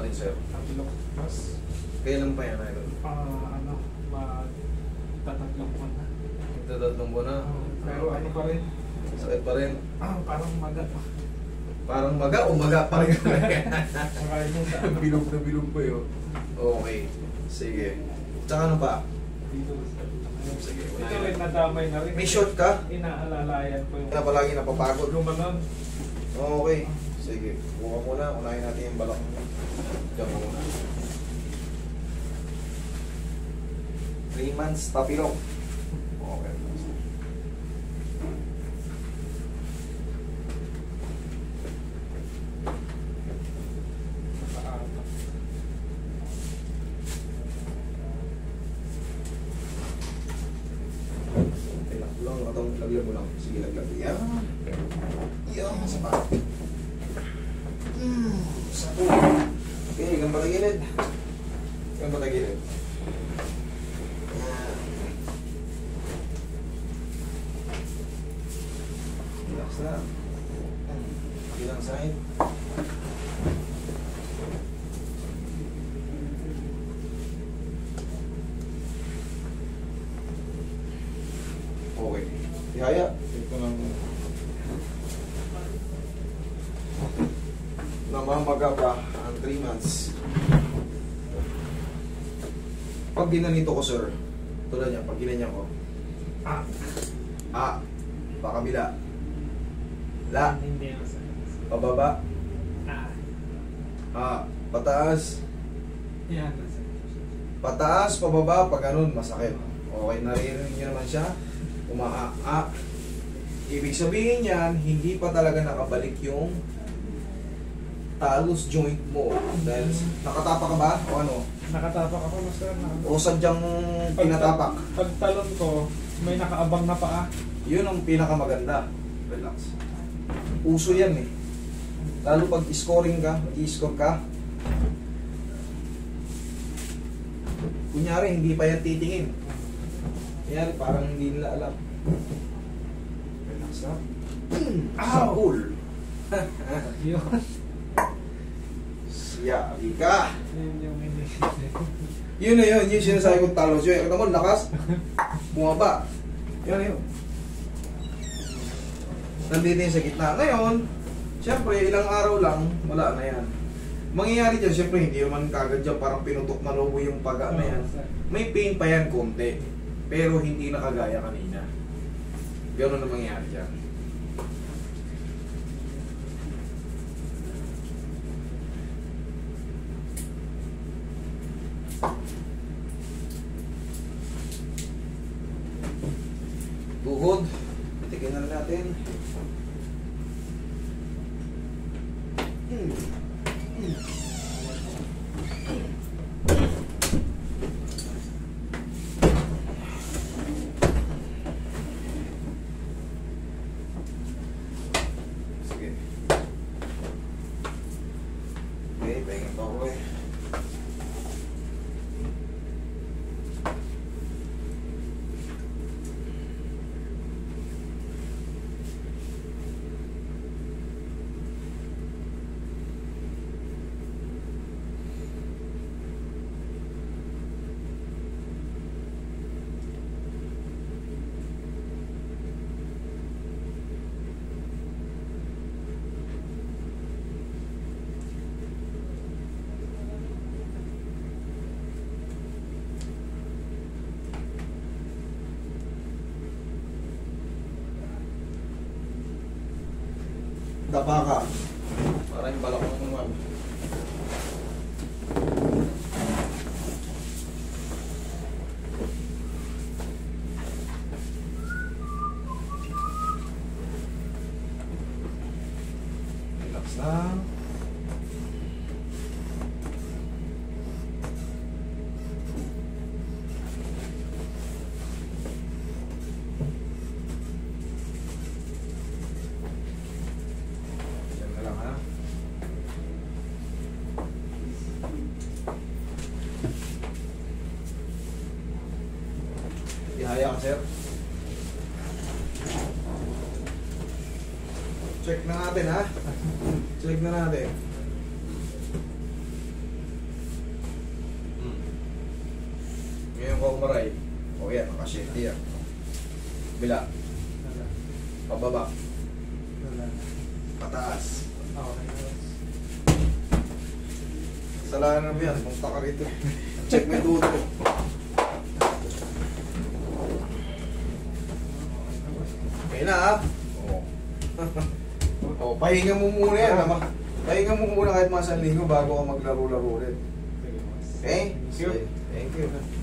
rin, sir. Tatlong mas Kailan pa yan, idol? magtatatlong buwan na. Magtatatlong buwan na. Pero ano pa rin, Sakit pa rin. parang maga pa. Parang maga o maga pa rin. Sakayin mo sa ano, Bilog na bilog pa yun. Okay. Sige. Tsaka ano pa? dito. Sige. Ito rin nadamay na rin. May short ka? Inaalalayan ko yung Kaya palagi napapagod. gumanon. Okay. Sige. Buka muna. Unahin natin yung balak mo. Diyan muna. 3 months tapilok. Okay. Nakaano. Relax lang. Atong laglag mo lang. Sige, laglag. Yan. Yan. Sa pa. Sa po. Okay, hanggang patagilid. Hanggang patagilid. Yan. Relax lang. Ilang side. Okay. Ihaya. Ito lang. Namamaga pa ang 3 months. Pag ginanito ko, sir, tulad niya, pag ginanyan ko, pakabila, Hindi na sa pababa, pataas, yan nasa. pataas, pababa, pag ganun, masakit. Okay, naririnig niyo naman siya, ibig sabihin yan, hindi pa talaga nakabalik yung talus joint mo. Dahil, nakatapa ka ba? O ano? Nakatapak ako, master. O sadyang tinatapak? Pagtalon ko, may nakaabang na paa. Yun ang pinakamaganda. Relax. Uso yan eh. Lalo pag scoring ka, mag-i-score ka. Kunyari, hindi pa yan titingin. Kunyari, parang hindi nila alam. Relax na. Sa pool. Yun. Siya, ika. Yun yung hindi. Yun na yun, yung sinasabi kong talos yun. Kita mo, lakas. Bumaba. Yun na yun. Nandito yung sa gitna. Ngayon, siyempre, ilang araw lang, wala na yan. Mangyayari dyan, siyempre, hindi naman kagad dyan parang pinutok malubo yung paga na yan. May pain pa yan konti, pero hindi na kagaya kanina. Gano'n na mangyayari dyan. Tuhod, titignan na natin. Sige. Okay, pahinga pa ako eh. Dapa ka. Para yung balak mo naman. Relax lang. Yan na lang ha. Ihaya ka, sir. Check na natin ha. Check na natin. pa umaray. O yan, nakashifty yan. Bila, Wala. pababa, Wala. pataas. Okay. Salanan mo yan, punta ka rito. Check mo yung duto. Okay na ha? Oo. O, pahinga mo muna yan. Pahinga mo muna kahit mga 1 linggo bago ka maglaro-laro ulit. Sige, boss. Okay? Thank you. Thank you.